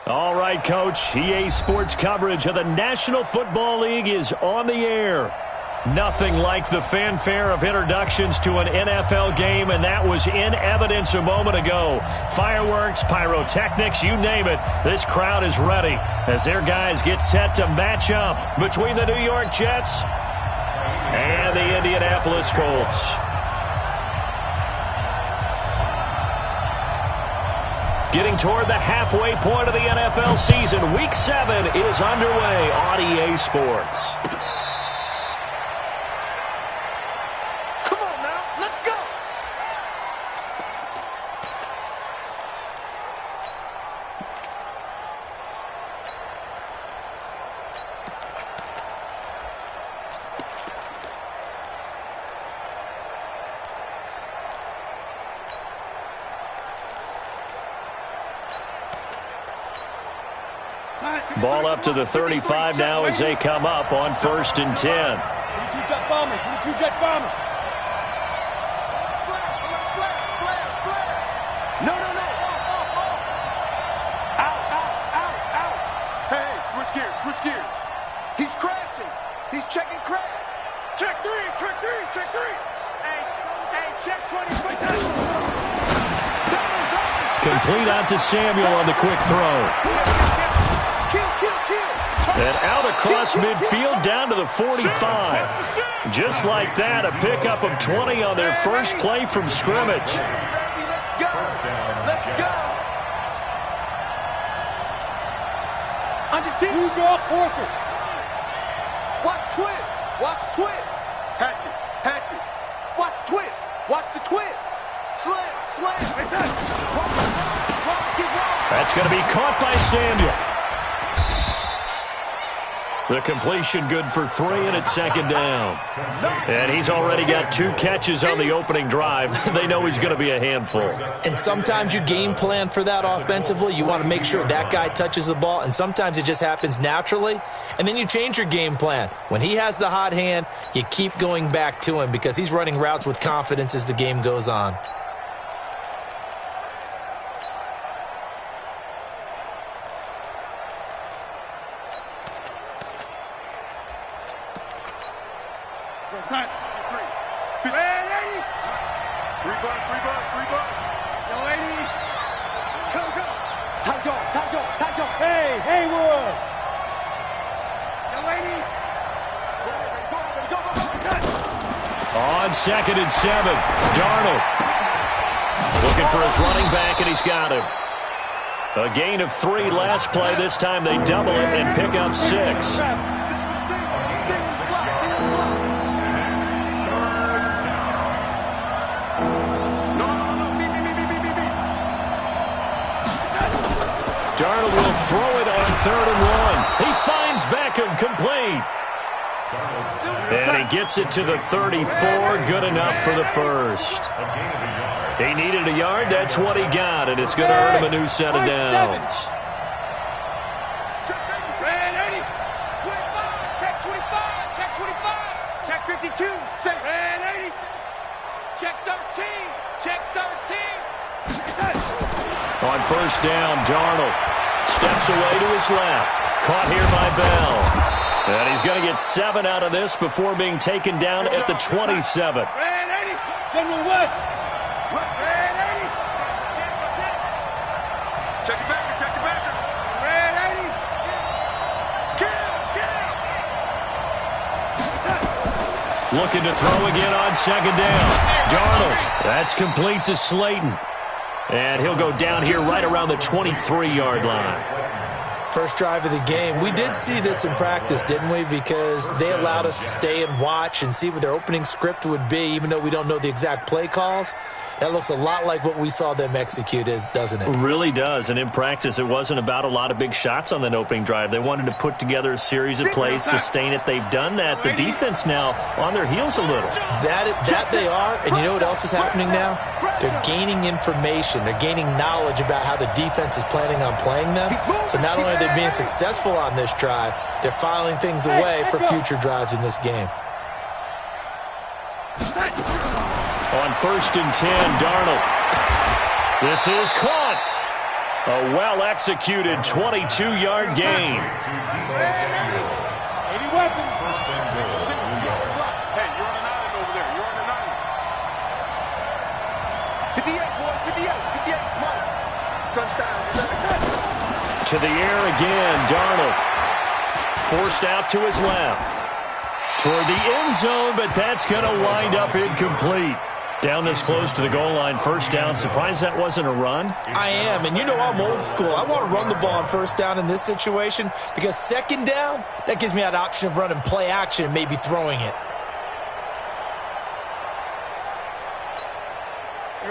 All right, Coach. EA Sports coverage of the National Football League is on the air. Nothing like the fanfare of introductions to an NFL game, and that was in evidence a moment ago. Fireworks, pyrotechnics, you name it. This crowd is ready as their guys get set to match up between the New York Jets and the Indianapolis Colts. Getting toward the halfway point of the NFL season, Week 7 is underway on EA Sports. Come on now, let's go! Ball up to the 35 now as they come up on 1st and 10. Jet bombers. No. Out. Hey, switch gears. He's crashing. He's checking crash. Check three. Hey, check 20. Complete out to Samuel on the quick throw. And out across midfield down to the 45. Just like that, a pickup of 20 on their first play from scrimmage. Let's go. Under team, you draw forfeit. Watch twist. Hatchet. Watch twist. Watch the twist. Slam. That's going to be caught by Samuel. The completion good for 3, and it's 2nd down. And he's already got 2 catches on the opening drive. They know he's going to be a handful. And sometimes you game plan for that offensively. You want to make sure that guy touches the ball, and sometimes it just happens naturally. And then you change your game plan. When he has the hot hand, you keep going back to him because he's running routes with confidence as the game goes on. Sign. 3. Red 80. 3 bucks. Yo, 80. Go. Tight go. Hey, Haywood. Yo, 80. Go. On 2nd and 7, Darnold. Looking for his running back, and he's got him. A gain of 3 last play. This time they double it and pick up 6. Darnold will throw it on 3rd and 1. He finds Beckham, complete. And he gets it to the 34, good enough for the first. He needed a yard, that's what he got, and it's going to earn him a new set of downs. Check 52. Red 80. Check 13. On 1st down, Darnold steps away to his left. Caught here by Bell. And he's going to get 7 out of this before being taken down at the 27. Red 80. General West. Red 80. Check it back. Red 80. Looking to throw again on 2nd down. Darnold. That's complete to Slayton. And he'll go down here right around the 23-yard line. First drive of the game. We did see this in practice, didn't we? Because they allowed us to stay and watch and see what their opening script would be, even though we don't know the exact play calls. That looks a lot like what we saw them execute, doesn't it? It really does. And in practice, it wasn't about a lot of big shots on that opening drive. They wanted to put together a series of plays, sustain it. They've done that. The defense now on their heels a little. That they are. And you know what else is happening now? They're gaining information. They're gaining knowledge about how the defense is planning on playing them. So not only are they being successful on this drive, they're filing things away for future drives in this game. On 1st and 10, Darnold. This is caught. A well-executed 22-yard gain. 80 weapons. Hey, you're on an island over there. You're on an island. 58, boy. 58. 58. Come on. Touchdown. To the air again, Darnold. Forced out to his left. Toward the end zone, but that's going to wind up incomplete. Down this close to the goal line, first down. Surprised that wasn't a run? I am, and you know I'm old school. I want to run the ball on first down in this situation because second down, that gives me that option of running play action and maybe throwing it.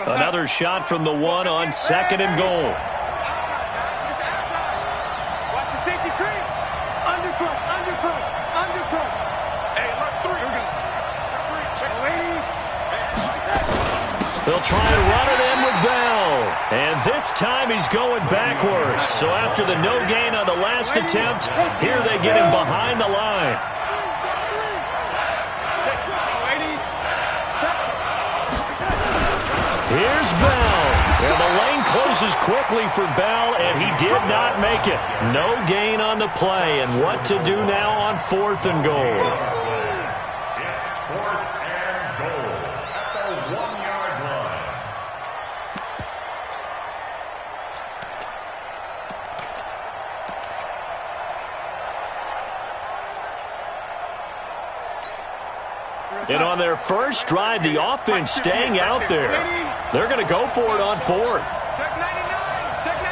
Another shot from the one on second and goal. Watch the safety creep. Undercrunch, undercrunch, undercrunch. Hey, left 3. Here we go. Check 3. Check 3. They'll try and run it in with Bell. And this time he's going backwards. So after the no gain on the last attempt, here they get him behind the line. Here's Bell. And the lane closes quickly for Bell, and he did not make it. No gain on the play. And what to do now on 4th and goal? It's 4th and goal at the 1-yard line. And on their first drive, the offense staying out there. They're going to go for it on 4th. Check 99. Check 99.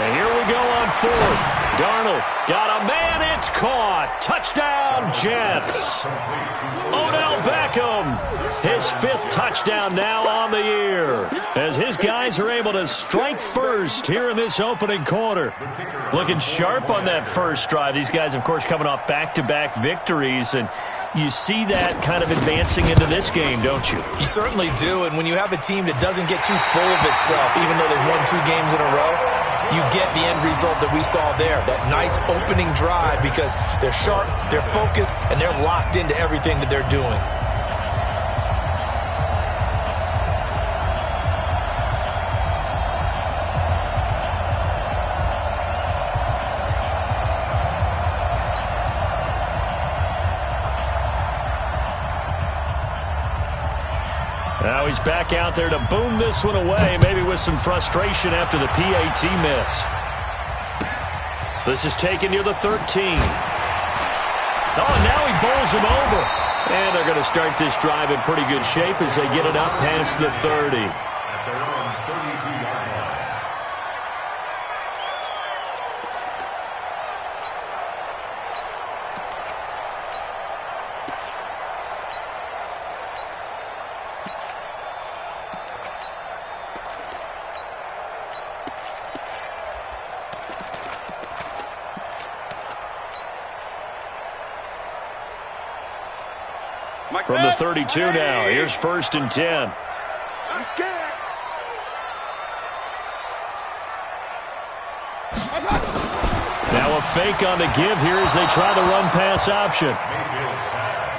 And here we go on 4th. Darnold got a man. It's caught. Touchdown, Jets. Odell Beckham, his 5th touchdown now on the year, as his guys are able to strike first here in this opening quarter. Looking sharp on that first drive. These guys, of course, coming off back-to-back victories, and you see that kind of advancing into this game, don't you? You certainly do, and when you have a team that doesn't get too full of itself, even though they've won 2 games in a row, you get the end result that we saw there, that nice opening drive, because they're sharp, they're focused, and they're locked into everything that they're doing. Now he's back out there to boom this one away, maybe with some frustration after the PAT miss. This is taken near the 13. Oh, and now he bowls him over. And they're going to start this drive in pretty good shape as they get it up past the 30. At their own 32-yard line. From the 32 now, here's 1st and 10. I'm scared. Now a fake on the give here as they try the run-pass option.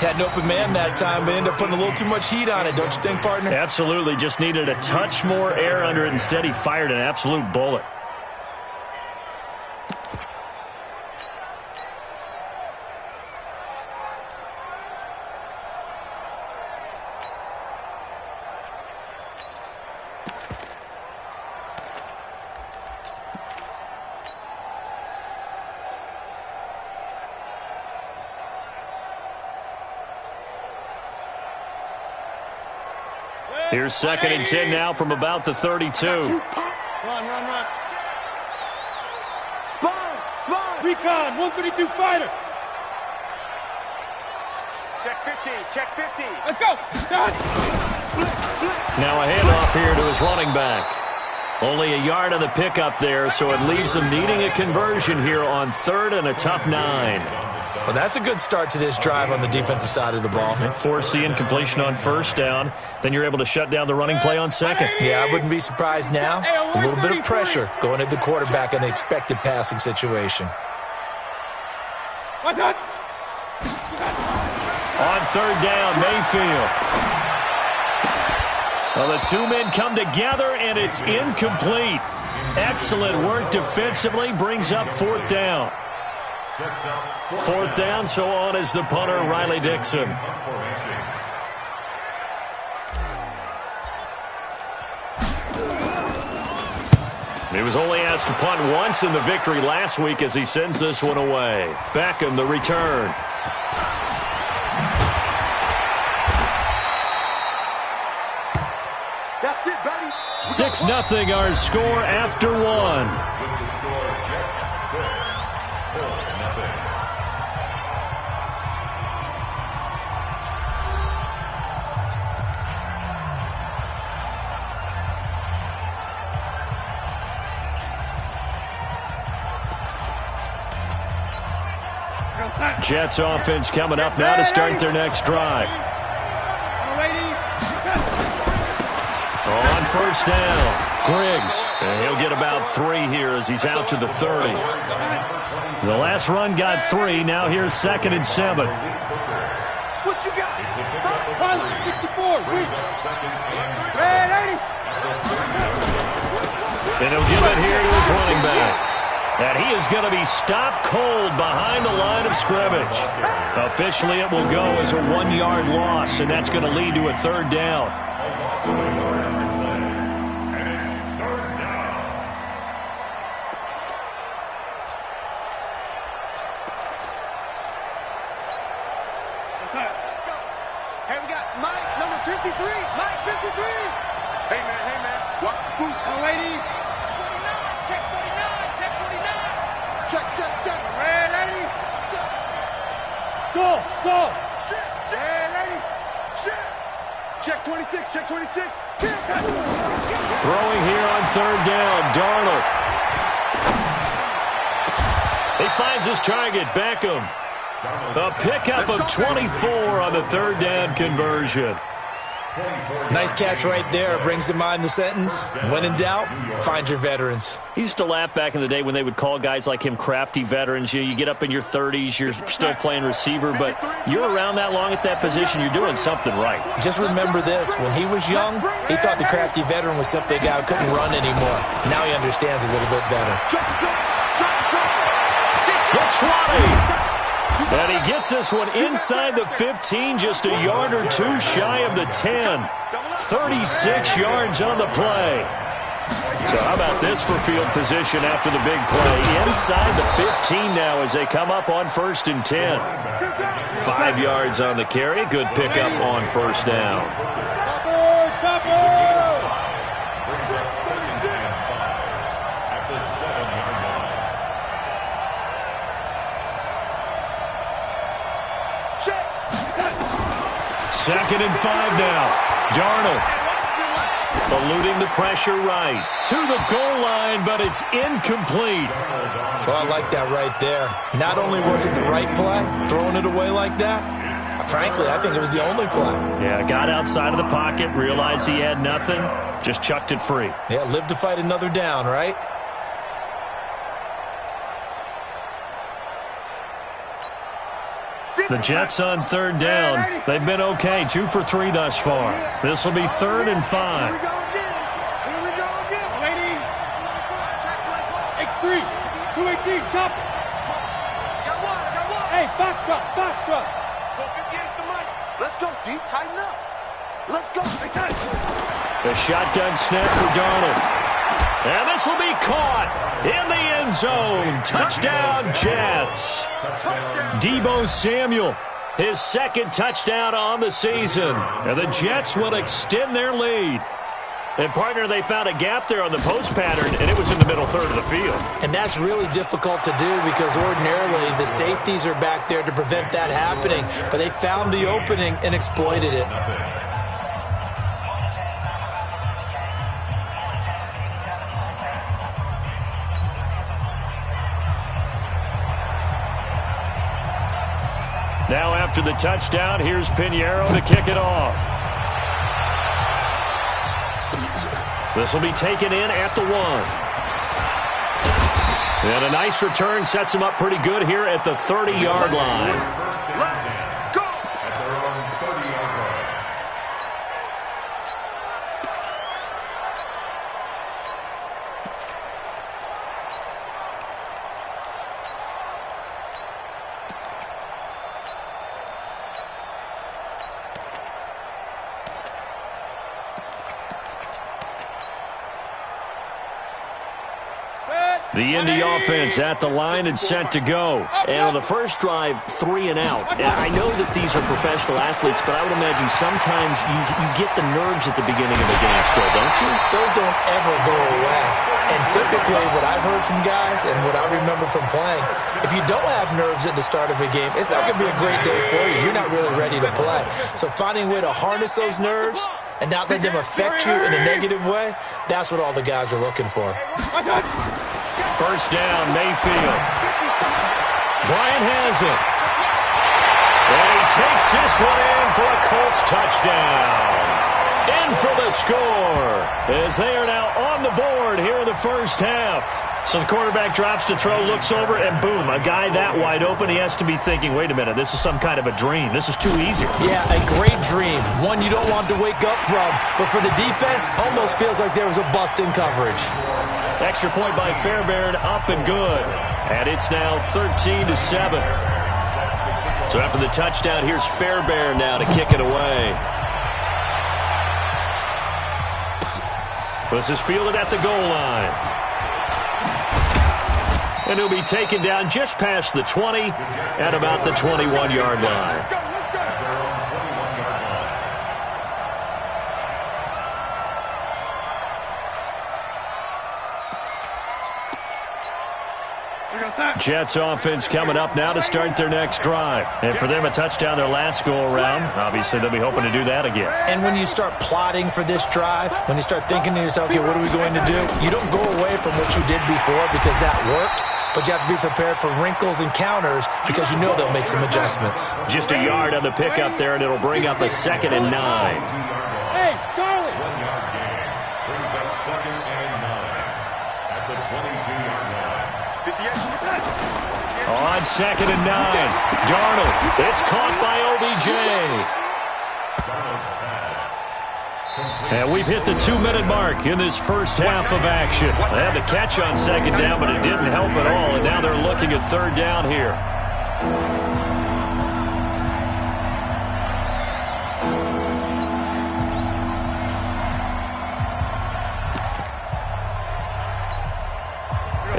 Had an open man that time, but ended up putting a little too much heat on it, don't you think, partner? Absolutely, just needed a touch more air under it. Instead, he fired an absolute bullet. Here's 2nd and 10 now from about the 32. Run. Sponge. Recon, 132 fighter. Check 15. Check 15. Let's go. Done. Now a handoff here to his running back. Only a yard on the pickup there, so it leaves him needing a conversion here on 3rd and a tough 9. Well, that's a good start to this drive on the defensive side of the ball. Force the incompletion on 1st down. Then you're able to shut down the running play on 2nd. Yeah, I wouldn't be surprised now. A little bit of pressure going at the quarterback in the expected passing situation. What's that? On 3rd down, Mayfield. Well, the two men come together, and it's incomplete. Excellent work defensively, brings up fourth down. Fourth down, so on is the punter, Riley Dixon. He was only asked to punt once in the victory last week as he sends this one away. Beckham, the return. That's it, buddy. 6-0 our score after one. Jets offense coming up now to start their next drive. On first down, Griggs. And he'll get about 3 here as he's out to the 30. The last run got 3. Now here's 2nd and 7. What you got? 64. Red 80. And he'll give it here to his running back. And he is going to be stopped cold behind the line of scrimmage. Officially, it will go as a 1-yard loss, and that's going to lead to a 3rd down. And it's 3rd down. Let's go. Hey, we got Mike, number 53. Mike, 53. Hey, man. Watch the boot. Oh, 80. 49. Check 49. Check 49. Check. Red 80. Check. Go. Shit. Red 80. Shit. Check 26. Check 26. Throwing here on 3rd down, Darnold. He finds his target, Beckham. A pickup of 24 on the 3rd down conversion. Nice catch right there. Brings to mind the sentence, when in doubt, find your veterans. He used to laugh back in the day when they would call guys like him crafty veterans. You get up in your 30s, you're still playing receiver, but you're around that long at that position, you're doing something right. Just remember this. When he was young, he thought the crafty veteran was simply a guy who couldn't run anymore. Now he understands a little bit better. The 20. And he gets this one inside the 15, just a yard or 2 shy of the 10. 36 yards on the play. So how about this for field position after the big play? Inside the 15 now as they come up on 1st and 10. 5 yards on the carry. Good pickup on 1st down. Brings up 2nd and 5 at the 7-yard line. 2nd and 5 now. Darnold eluding the pressure right to the goal line, but it's incomplete. Well, I like that right there. Not only was it the right play, throwing it away like that, frankly, I think it was the only play. Yeah, got outside of the pocket, realized he had nothing, just chucked it free. Yeah, live to fight another down, right? The Jets on 3rd down. They've been okay, 2 for 3 thus far. This will be 3rd and 5. Here we go again. X3. 218. Chop it. Got one. Hey, box truck. Go 50 against the mic. Let's go, D. Tighten up. Let's go. The shotgun snap for Darnold. And this will be caught in the end zone. Touchdown, Jets. Deebo Samuel, his 2nd touchdown on the season. And the Jets will extend their lead. And, partner, they found a gap there on the post pattern, and it was in the middle 3rd of the field. And that's really difficult to do because ordinarily the safeties are back there to prevent that happening. But they found the opening and exploited it. Now after the touchdown, here's Pinheiro to kick it off. This will be taken in at the 1. And a nice return sets him up pretty good here at the 30-yard line. Let's go. At their own 30-yard line. The Indy offense at the line and set to go. And on the first drive, 3 and out. I know that these are professional athletes, but I would imagine sometimes you get the nerves at the beginning of a game still, don't you? Those don't ever go away. And typically what I've heard from guys and what I remember from playing, if you don't have nerves at the start of a game, it's not going to be a great day for you. You're not really ready to play. So finding a way to harness those nerves and not let them affect you in a negative way, that's what all the guys are looking for. First down, Mayfield. Bryant has it. And he takes this one in for a Colts touchdown. In for the score, as they are now on the board here in the first half. So the quarterback drops to throw, looks over, and boom, a guy that wide open, he has to be thinking, wait a minute, this is some kind of a dream. This is too easy. Yeah, a great dream. One you don't want to wake up from. But for the defense, almost feels like there was a bust in coverage. Extra point by Fairbairn, up and good. And it's now 13-7. So after the touchdown, here's Fairbairn now to kick it away. This is fielded at the goal line. And he'll be taken down just past the 20 at about the 21-yard line. Jets offense coming up now to start their next drive. And for them, a touchdown their last go-around. Obviously, they'll be hoping to do that again. And when you start plotting for this drive, when you start thinking to yourself, okay, what are we going to do? You don't go away from what you did before because that worked, but you have to be prepared for wrinkles and counters because you know they'll make some adjustments. Just a yard on the pickup there, and it'll bring up a 2nd and 9. Hey, Charlie! 1 yard gain. Brings up 2nd and 9 at the 22-yard line. 58. On 2nd and 9, Darnold. It's caught by OBJ. And we've hit the 2-minute mark in this first half of action. They had the catch on 2nd down, but it didn't help at all. And now they're looking at 3rd down here.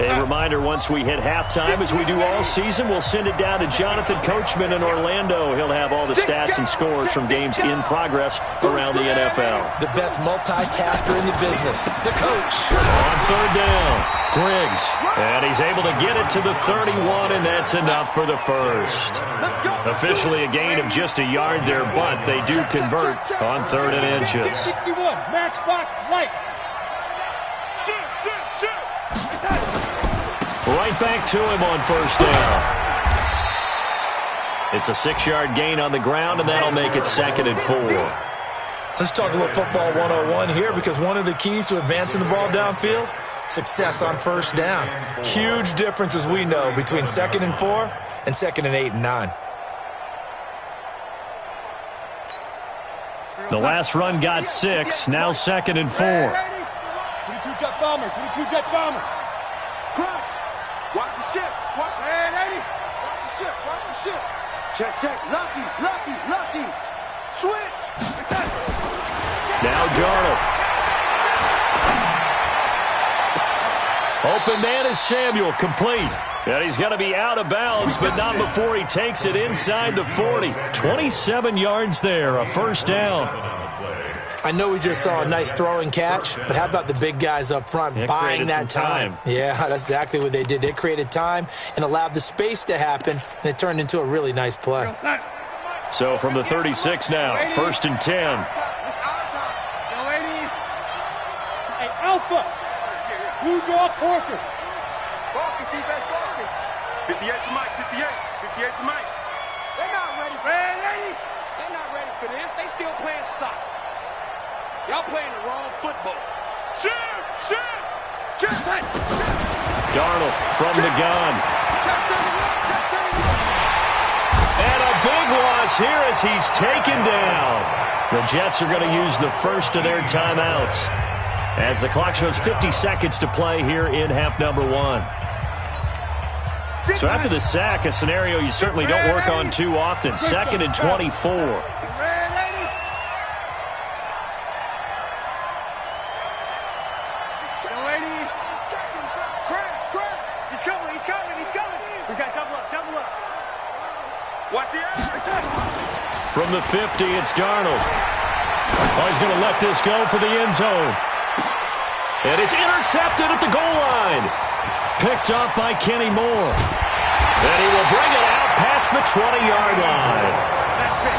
A reminder, once we hit halftime, as we do all season, we'll send it down to Jonathan Coachman in Orlando. He'll have all the stats and scores from games in progress around the NFL. The best multitasker in the business, the coach. On 3rd down, Griggs. And he's able to get it to the 31, and that's enough for the first. Officially a gain of just a yard there, but they do convert on 3rd and inches. 61, matchbox lights. Right back to him on 1st down. It's a 6-yard gain on the ground, and that'll make it 2nd and 4. Let's talk a little football 101 here because one of the keys to advancing the ball downfield, success on 1st down. Huge difference, as we know, between 2nd and 4 and 2nd and 8 and 9. The last run got 6, now 2nd and 4. 22 jet bombers, 22 jet bombers. Crouch. Watch the ship. Watch the head, Eddie. Watch the ship. Watch the ship. Check, check. Lucky, lucky, lucky. Switch. Now Darnold. Open man is Samuel, complete. And he's going to be out of bounds, but not before he takes it inside the 40. 27 yards there, a 1st down. I know we just saw a nice throwing catch, but how about the big guys up front buying that time? Yeah, that's exactly what they did. They created time and allowed the space to happen, and it turned into a really nice play. So from the 36 now, 1st and 10. Hey, Alpha. Blue draw Porker. Focus, defense, focus. 58 to Mike, 58. 58 to Mike. They're not ready for this. They're not ready for this. They still playing soccer. Y'all playing the wrong football. Shoot! Check, check. Darnold from the gun. And a big loss here as he's taken down. The Jets are going to use the first of their timeouts as the clock shows 50 seconds to play here in half number 1. So after the sack, a scenario you certainly don't work on too often. 2nd and 24. Crash. From the 50, it's Darnold. Oh, he's going to let this go for the end zone. And it's intercepted at the goal line. Picked up by Kenny Moore. And he will bring it out past the 20-yard line.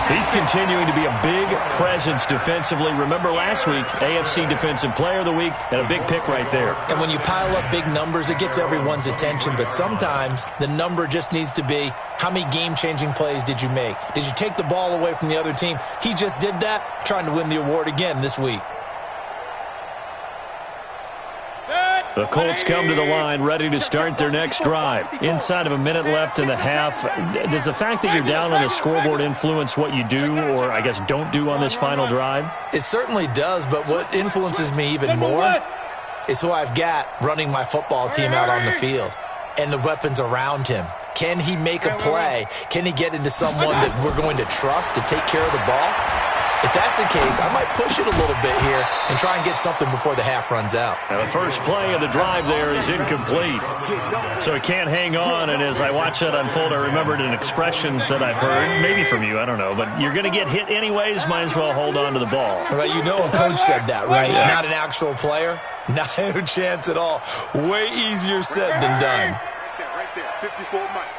He's continuing to be a big presence defensively. Remember last week, AFC Defensive Player of the Week, and a big pick right there. And when you pile up big numbers, it gets everyone's attention. But sometimes the number just needs to be, how many game-changing plays did you make? Did you take the ball away from the other team? He just did that, trying to win the award again this week. The Colts come to the line ready to start their next drive. Inside of a minute left in the half, does the fact that you're down on the scoreboard influence what you do or, I guess, don't do on this final drive? It certainly does, but what influences me even more is who I've got running my football team out on the field and the weapons around him. Can he make a play? Can he get into someone that we're going to trust to take care of the ball? If that's the case, I might push it a little bit here and try and get something before the half runs out. Now the first play of the drive there is incomplete. So he can't hang on, and as I watch that unfold, I remembered an expression that I've heard, maybe from you, I don't know, but you're going to get hit anyways, might as well hold on to the ball. Right, you know a coach said that, right? Yeah. Not an actual player? No chance at all. Way easier said than done. Right there, 54 Mike.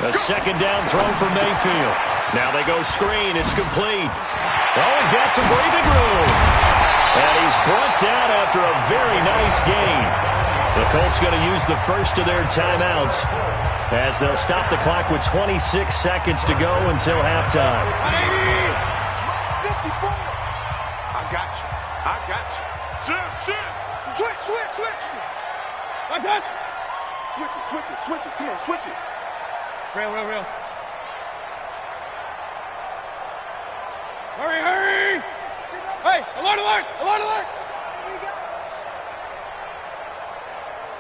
A second down throw for Mayfield. Now they go screen. It's complete. Oh, he's got some breathing room. And he's brought down after a very nice gain. The Colts going to use the first of their timeouts as they'll stop the clock with 26 seconds to go until halftime. 54. I got you. I got you. Switch. What's that? Switch it. Come on, switch it. Real. Hurry! Hey, alert!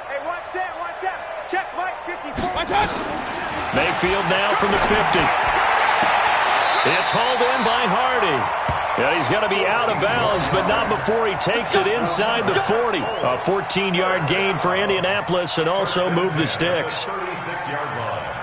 Hey, watch that. Check Mike, 54. Watch that! Mayfield now from the 50. It's hauled in by Hardy. Yeah, he's got to be out of bounds, but not before he takes it inside the 40. A 14-yard gain for Indianapolis and also move the sticks. 36-yard line.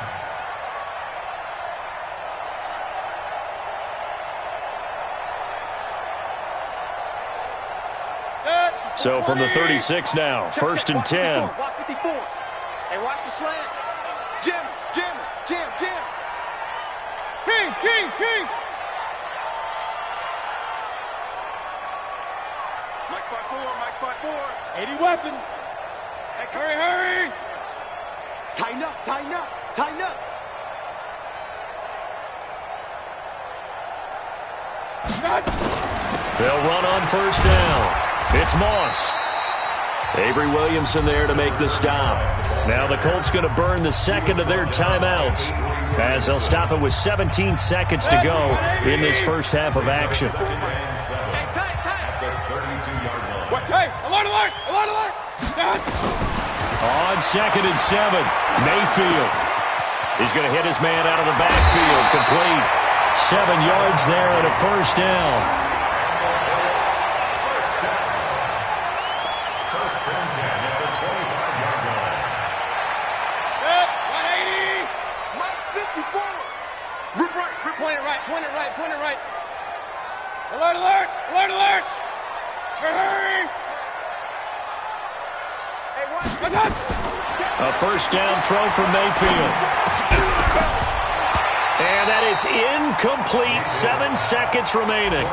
So from the 36 now, first and 10. Watch 54. Hey, watch the slant. Jim. King. Mike 5-4. 80 weapon. Hey, hurry. Tighten up. They'll run on first down. It's Moss. Avery Williamson there to make the stop. Now the Colts going to burn the second of their timeouts as they'll stop it with 17 seconds to go in this first half of action. Hey, alert! On second and 7, Mayfield. He's going to hit his man out of the backfield. Complete. 7 yards there and a first down. Point it right. Alert! Hurry! A first down throw for Mayfield. And that is incomplete. 7 seconds remaining.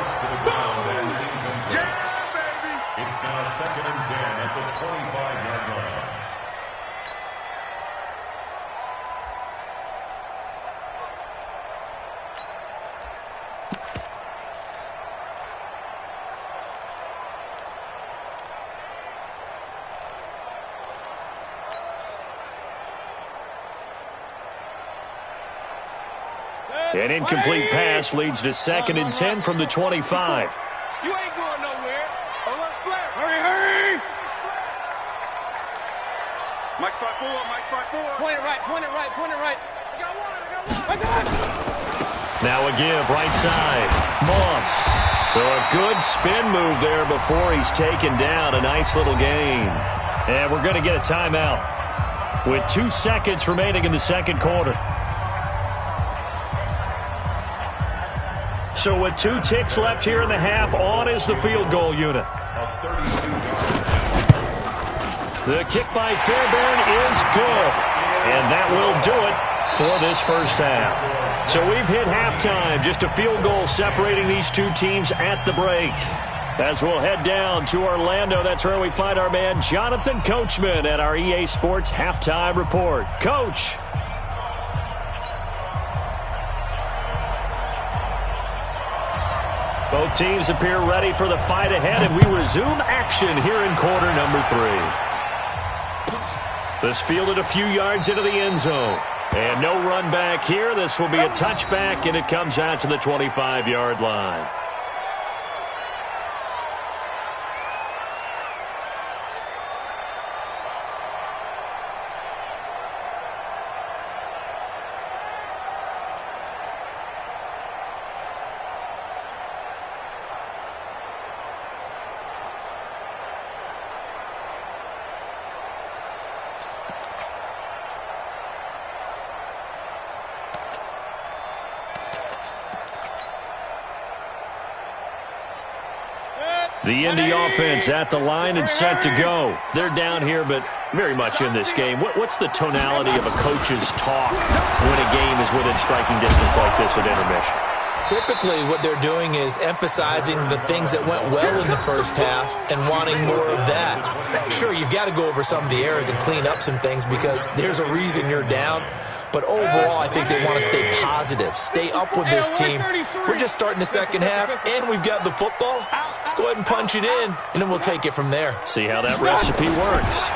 Yeah, baby. It's now second and 10 at the 25-yard line. An incomplete pass leads to second and 10 from the 25. You ain't going nowhere. Alert flare. Hurry! Mike 5-4. Point it right. I got one. Now a give right side. Moss. So a good spin move there before he's taken down. A nice little gain. And we're going to get a timeout with 2 seconds remaining in the second quarter. So with 2 ticks left here in the half, on is the field goal unit. The kick by Fairbairn is good. And that will do it for this first half. So we've hit halftime. Just a field goal separating these two teams at the break. As we'll head down to Orlando, that's where we find our man Jonathan Coachman at our EA Sports Halftime Report. Coach. Both teams appear ready for the fight ahead, and we resume action here in quarter number 3. This fielded a few yards into the end zone. And no run back here. This will be a touchback, and it comes out to the 25-yard line. The Indy offense at the line and set to go. They're down here, but very much in this game. What's the tonality of a coach's talk when a game is within striking distance like this at intermission? Typically, what they're doing is emphasizing the things that went well in the first half and wanting more of that. Sure, you've got to go over some of the errors and clean up some things because there's a reason you're down. But overall, I think they want to stay positive, stay up with this team. We're just starting the second half, and we've got the football. Let's go ahead and punch it in, and then we'll take it from there. See how that recipe works.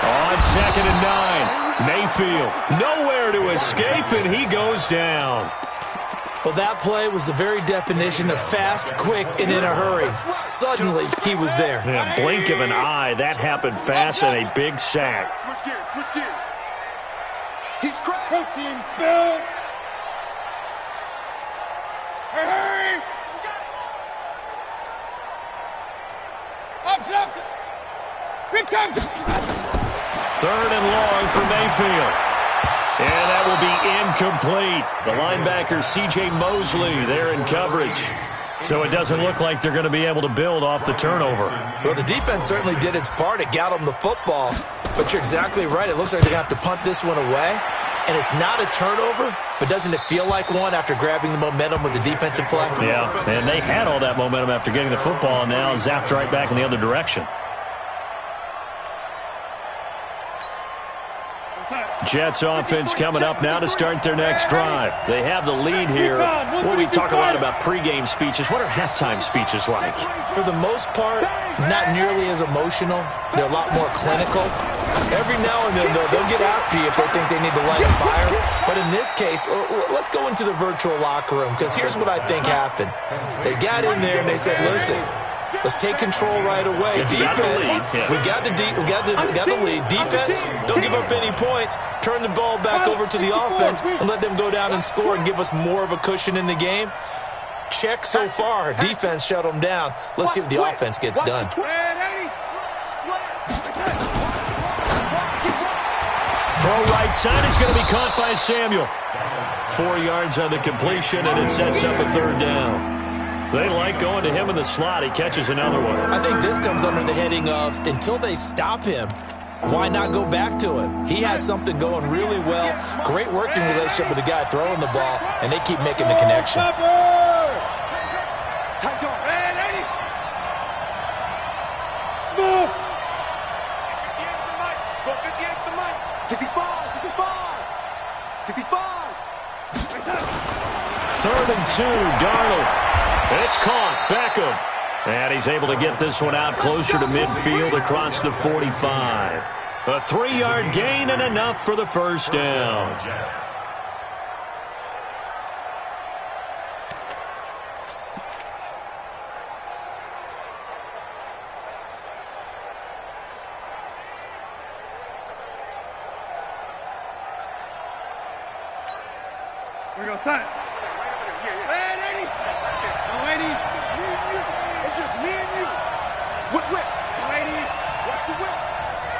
On 2nd and 9, Mayfield nowhere to escape, and he goes down. Well, that play was the very definition of fast, quick, and in a hurry. Suddenly, he was there. Yeah, blink of an eye, that happened fast, and a big sack. Switch gears, switch gears. He's cracked. Team spill. Hurry. Up. Big time. 3rd and long for Mayfield. And that will be incomplete. The linebacker, C.J. Mosley, there in coverage. So it doesn't look like they're going to be able to build off the turnover. Well, the defense certainly did its part. It got them the football. But you're exactly right. It looks like they're going to have to punt this one away. And it's not a turnover, but doesn't it feel like one after grabbing the momentum with the defensive play? Yeah, and they had all that momentum after getting the football, and now zapped right back in the other direction. Jets offense coming up now to start their next drive. They have the lead here. Well, we talk a lot about pregame speeches. What are halftime speeches like? For the most part, not nearly as emotional. They're a lot more clinical. Every now and then, they'll get after you if they think they need to light a fire. But in this case, let's go into the virtual locker room, because here's what I think happened. They got in there and they said, listen, let's take control right away. Defense, we got the lead. Defense, don't give up any points. Turn the ball back over to the offense and let them go down and score and give us more of a cushion in the game. Check so far. Defense shut them down. Let's see if the offense gets done. Throw right side is going to be caught by Samuel. 4 yards on the completion, and it sets up a 3rd down. They like going to him in the slot. He catches another one. I think this comes under the heading of, until they stop him, why not go back to him? He has something going really well. Great working relationship with the guy throwing the ball, and they keep making the connection. Smooth. 3rd and 2, Darnold. It's caught. Beckham. And he's able to get this one out closer to midfield across the 45. A 3-yard gain and enough for the first down. We go science. It's just me and you. Whip. Watch the whip.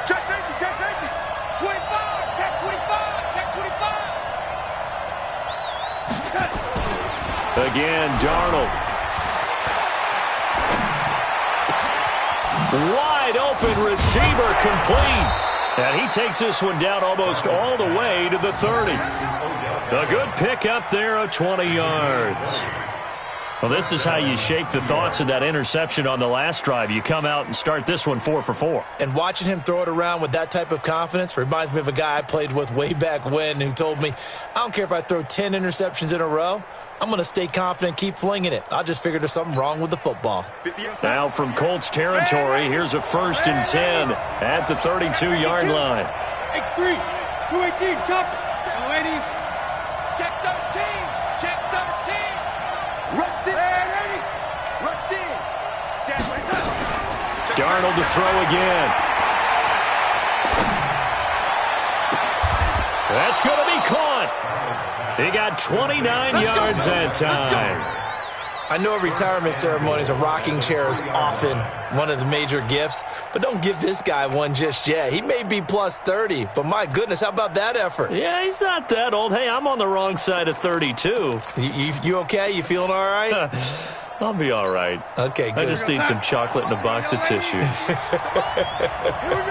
Check safety. 25. Check 25. Again, Darnold. Wide open receiver, complete. And he takes this one down almost all the way to the 30. A good pick up there of 20 yards. Well, this is how you shake the thoughts of that interception on the last drive. You come out and start this one 4 for 4. And watching him throw it around with that type of confidence reminds me of a guy I played with way back when who told me, I don't care if I throw 10 interceptions in a row. I'm going to stay confident, keep flinging it. I just figured there's something wrong with the football. Now from Colts territory, here's a 1st and 10 at the 32-yard line. X3, 218, chop it. Check 13, check 13. Rush in. Rush in. Darnold to throw again. That's going to be caught. He got 29 yards that time. I know a retirement ceremony is a rocking chair is often one of the major gifts, but don't give this guy one just yet. He may be plus 30, but my goodness, how about that effort? Yeah, he's not that old. Hey, I'm on the wrong side of 32. You okay? You feeling all right? I'll be all right. Okay, good. I just need some chocolate and a box of tissues. Here we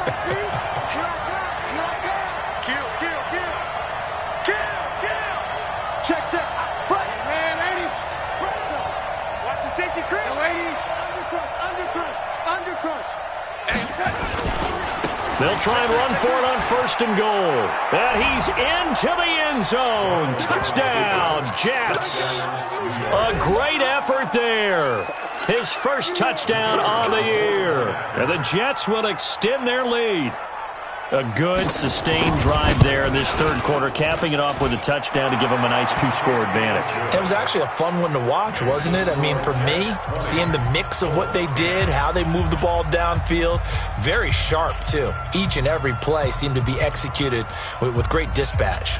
go, kill. Check. Front. Man, 80. Watch the safety creep. No, 80. Under crunch. They'll try and run for it on 1st and goal. And he's into the end zone. Touchdown, Jets. A great effort there. His first touchdown on the year. And the Jets will extend their lead. A good, sustained drive there in this 3rd quarter, capping it off with a touchdown to give them a nice 2-score advantage. It was actually a fun one to watch, wasn't it? I mean, for me, seeing the mix of what they did, how they moved the ball downfield, very sharp, too. Each and every play seemed to be executed with great dispatch.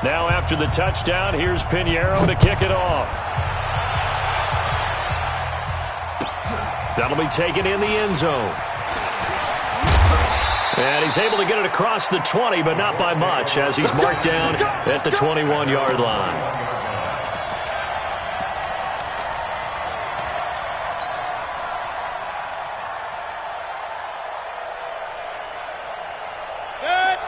Now after the touchdown, here's Pinheiro to kick it off. That'll be taken in the end zone. And he's able to get it across the 20, but not by much, as he's marked down at the 21-yard line.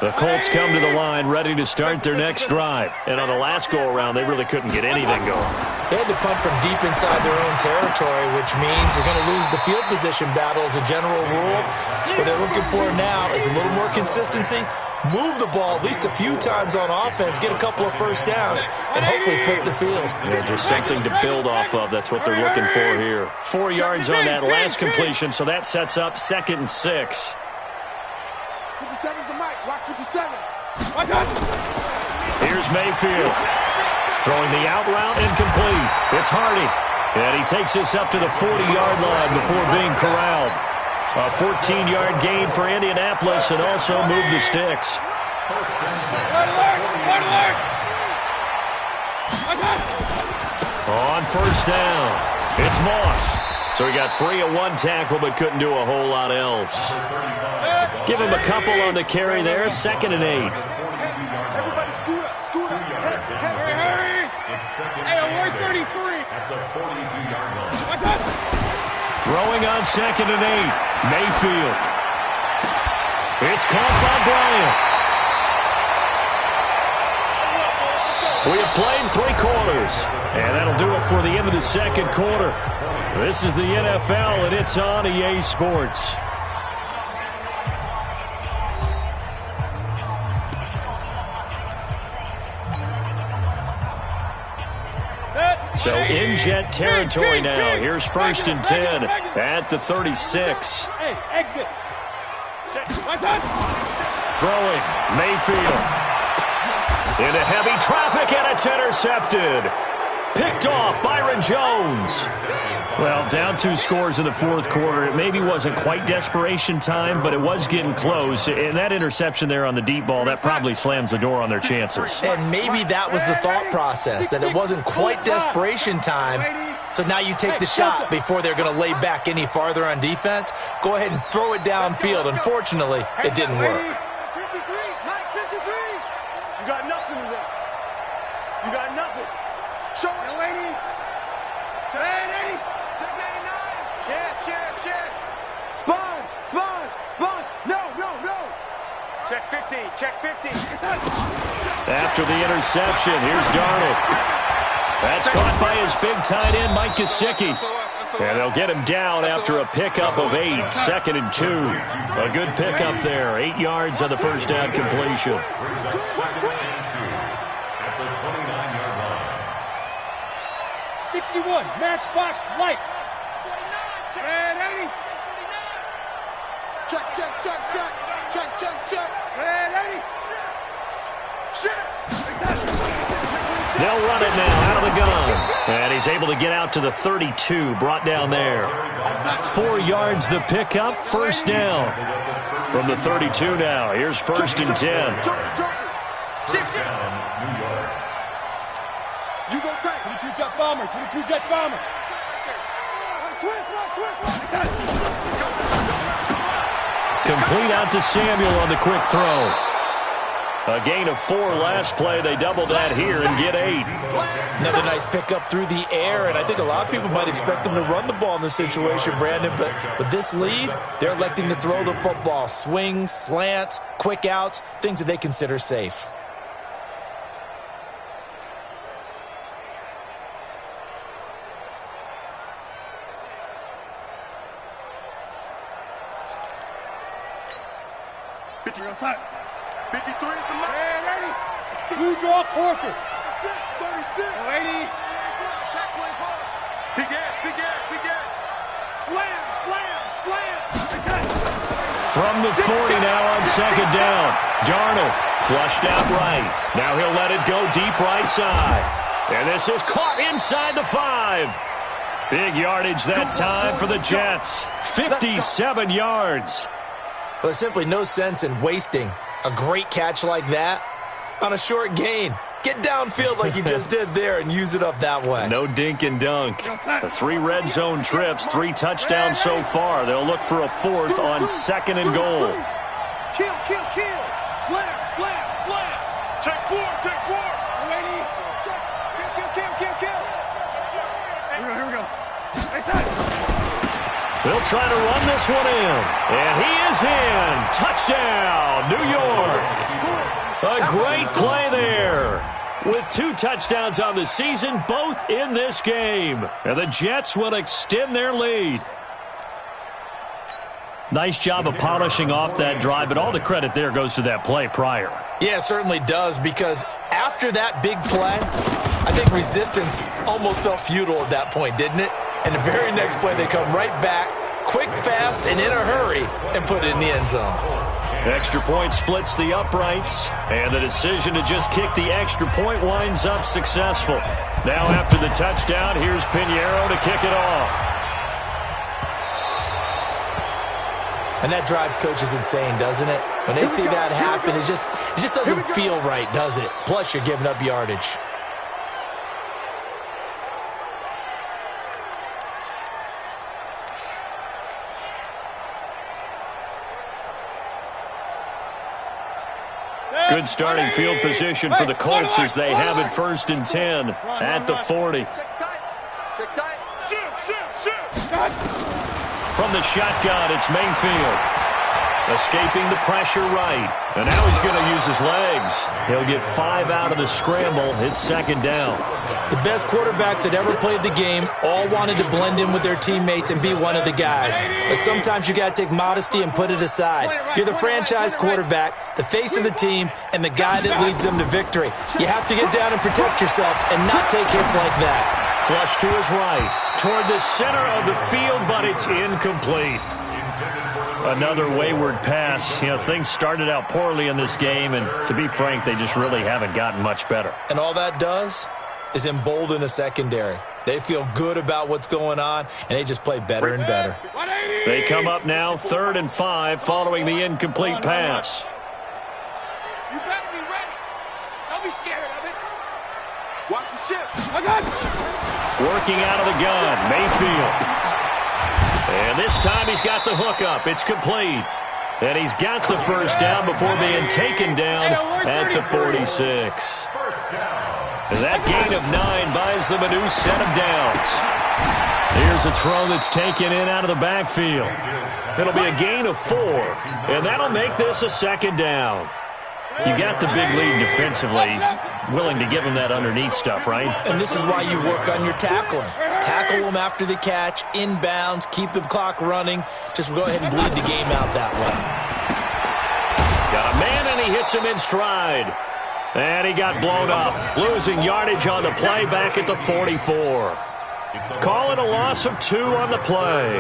The Colts come to the line ready to start their next drive. And on the last go-around, they really couldn't get anything going. They had to punt from deep inside their own territory, which means they're going to lose the field position battle as a general rule. What they're looking for now is a little more consistency, move the ball at least a few times on offense, get a couple of first downs, and hopefully flip the field. Yeah, just something to build off of. That's what they're looking for here. 4 yards on that last completion, so that sets up 2nd and 6. 57's the mic. Watch 57. Here's Mayfield. Throwing the out route incomplete. It's Hardy. And he takes this up to the 40-yard line before being corralled. A 14-yard gain for Indianapolis and also move the sticks. On 1st down, it's Moss. So he got free of 1 tackle but couldn't do a whole lot else. Give him a couple on the carry there. 2nd and 8. Everybody scoot up. Hurry. Hey, I'm 33. At the 42-yard line. Throwing on 2nd and 8. Mayfield. It's caught by Bryant. We have played 3 quarters. And that'll do it for the end of the 2nd quarter. This is the NFL, and it's on EA Sports. So in Jet territory now. Here's 1st and 10 at the 36. Hey, exit. Throwing, Mayfield. Into heavy traffic, and it's intercepted. Picked off Byron Jones. Well, down 2 scores in the fourth quarter. It maybe wasn't quite desperation time, but it was getting close. And that interception there on the deep ball, that probably slams the door on their chances. And maybe that was the thought process, that it wasn't quite desperation time. So now you take the shot before they're going to lay back any farther on defense. Go ahead and throw it downfield. Unfortunately, it didn't work. 53, Mike 53. You got nothing today. You got nothing. Show it, lady. Check 80. Check 99. Check. Sponge. No. Check 50. Check 50. After the interception, here's Darnold. That's caught by his big tight end, Mike Gesicki. And they'll get him down after a pickup of 8, 2nd and 2. A good pickup there, 8 yards on the first down completion. 61, matchbox lights. 49, 80. Check. Red 80. Shit. They'll run it now out of the gun. And he's able to get out to the 32, brought down there. 4 yards the pickup, first down. From the 32 now, here's 1st and 10. You go tight. 22 jet bomber. Complete out to Samuel on the quick throw. A gain of 4 last play. They double that here and get 8. Another nice pickup through the air, and I think a lot of people might expect them to run the ball in this situation, Brandon, but with this lead, they're electing to throw the football. Swings, slants, quick outs, things that they consider safe. Outside. 53 is the mark. Blue draw Corker. 36. 80. Check 24. Big air. Slam. From the 40 now on 2nd down. Darnold flushed out right. Now he'll let it go deep right side. And this is caught inside the 5. Big yardage that time for the Jets. 57 yards. Well, there's simply no sense in wasting a great catch like that on a short gain. Get downfield like you just did there and use it up that way. No dink and dunk. The 3 red zone trips, 3 touchdowns so far. They'll look for a 4th on 2nd and goal. Kill. Slam. Take 4. Ready. Kill. Here we go. They'll try to run this one in. And he is in. Touchdown, New York. A great play there. With 2 touchdowns on the season, both in this game. And the Jets will extend their lead. Nice job of polishing off that drive, but all the credit there goes to that play prior. Yeah, it certainly does, because after that big play, I think resistance almost felt futile at that point, didn't it? And the very next play, they come right back, quick, fast, and in a hurry, and put it in the end zone. Extra point splits the uprights, and the decision to just kick the extra point winds up successful. Now after the touchdown, here's Pinheiro to kick it off. And that drives coaches insane, doesn't it? When they see that happen, it just doesn't feel right, does it? Plus, you're giving up yardage. Good starting field position for the Colts as they have it 1st and 10 at the 40. Check tight. Shoot. From the shotgun, it's Mayfield. Escaping the pressure right. And now he's going to use his legs. He'll get 5 out of the scramble. It's 2nd down. The best quarterbacks that ever played the game all wanted to blend in with their teammates and be one of the guys. But sometimes you got to take modesty and put it aside. You're the franchise quarterback, the face of the team, and the guy that leads them to victory. You have to get down and protect yourself and not take hits like that. Flush to his right, toward the center of the field, but it's incomplete. Another wayward pass. You know, things started out poorly in this game, and to be frank, they just really haven't gotten much better. And all that does is embolden a secondary. They feel good about what's going on, and they just play better and better. They come up now 3rd and 5 following the incomplete pass. You better be ready. Don't be scared of it. Watch the ship. Working out of the gun, Mayfield. And this time he's got the hook up. It's complete. And he's got the first down before being taken down at the 46. And that gain of 9 buys them a new set of downs. Here's a throw that's taken in out of the backfield. It'll be a gain of 4, and that'll make this a 2nd down. You got the big lead defensively, willing to give them that underneath stuff, right? And this is why you work on your tackling. Tackle them after the catch, inbounds, keep the clock running. Just go ahead and bleed the game out that way. Got a man, and he hits him in stride. And he got blown up, losing yardage on the play back at the 44. Call it a loss of 2 on the play.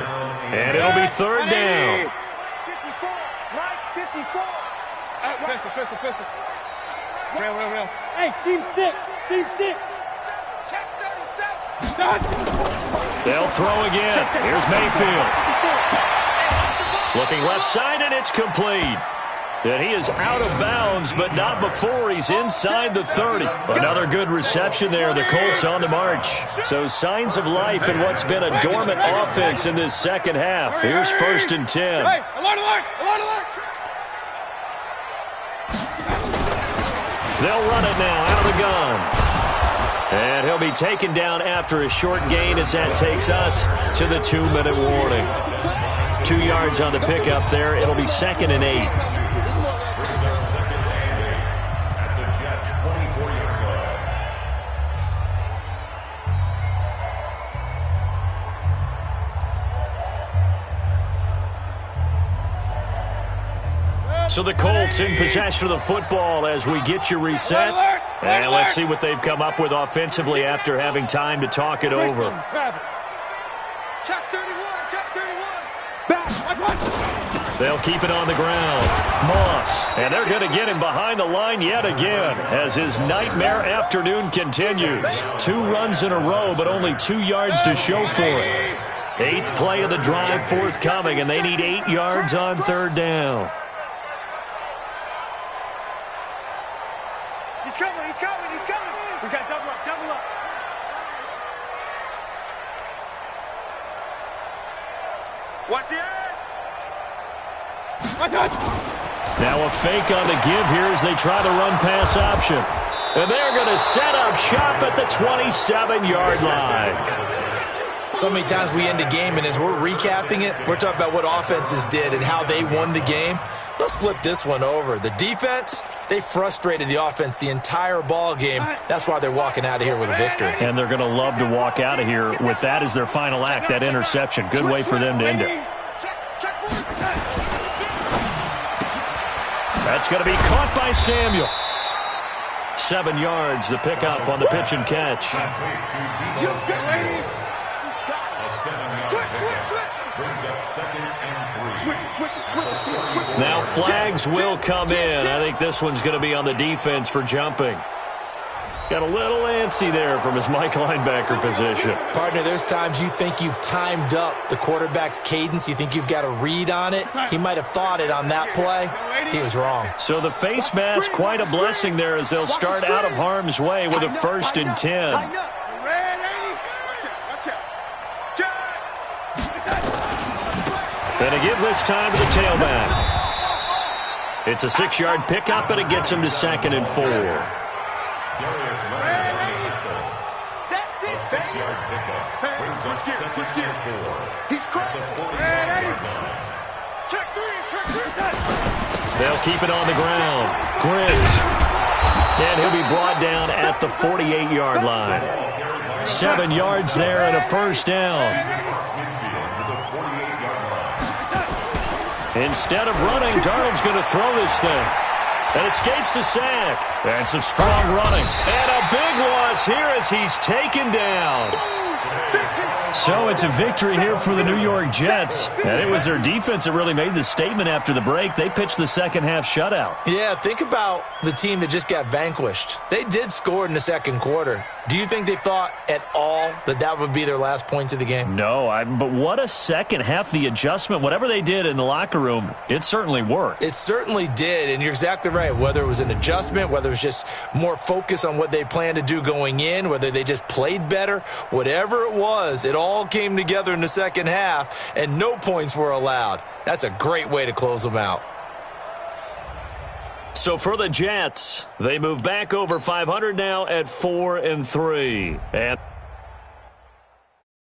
And it'll be 3rd down. 54. Right, 54. Pistol. Real. Hey, seam 6. Check 37. They'll throw again. Here's Mayfield. Looking left side, and it's complete. And he is out of bounds, but not before he's inside the 30. Another good reception there. The Colts on the march. So signs of life in what's been a dormant offense in this second half. Here's 1st and 10. Hey, alert. They'll run it now out of the gun. And he'll be taken down after a short gain as that takes us to the 2-minute warning. 2 yards on the pickup there. It'll be 2nd and 8. So the Colts in possession of the football as we get you reset. And let's see what they've come up with offensively after having time to talk it over. Check 31. They'll keep it on the ground. Moss. And they're going to get him behind the line yet again as his nightmare afternoon continues. 2 runs in a row, but only 2 yards to show for it. 8th play of the drive forthcoming, and they need 8 yards on 3rd down. He's coming. We got double up. Watch the edge. Now a fake on the give here as they try the run-pass option. And they're going to set up shop at the 27-yard line. So many times we end a game, and as we're recapping it, we're talking about what offenses did and how they won the game. Let's flip this one over. The defense, they frustrated the offense the entire ball game. That's why they're walking out of here with a victory. And they're going to love to walk out of here with that as their final act, that interception. Good way for them to end it. That's going to be caught by Samuel. 7 yards, the pickup on the pitch and catch. Now flags will come in. I think this one's going to be on the defense for jumping. Got a little antsy there from his Mike linebacker position. Partner, there's times you think you've timed up the quarterback's cadence. You think you've got a read on it. He might have thought it on that play. He was wrong. So the face mask, quite a blessing there as they'll start out of harm's way with a 1st and 10. Gonna give this time to the tailback. It's a 6-yard pickup, and it gets him to 2nd and 4. Switch gears. He's crazy. Check 3. They'll keep it on the ground. Griggs. And he'll be brought down at the 48-yard line. 7 yards there and a 1st down. Instead of running, Darnold's going to throw this thing. And escapes the sack. And some strong running. And a big loss here as he's taken down. So it's a victory here for the New York Jets. And it was their defense that really made the statement after the break. They pitched the second half shutout. Yeah, think about the team that just got vanquished. They did score in the second quarter. Do you think they thought at all that that would be their last points of the game? No, but what a second half. The adjustment, whatever they did in the locker room, it certainly worked. It certainly did, and you're exactly right. Whether it was an adjustment, whether it was just more focus on what they planned to do going in, whether they just played better, whatever it was, it all came together in the second half, and no points were allowed. That's a great way to close them out. So for the Jets, they move back over 500 now at 4-3. And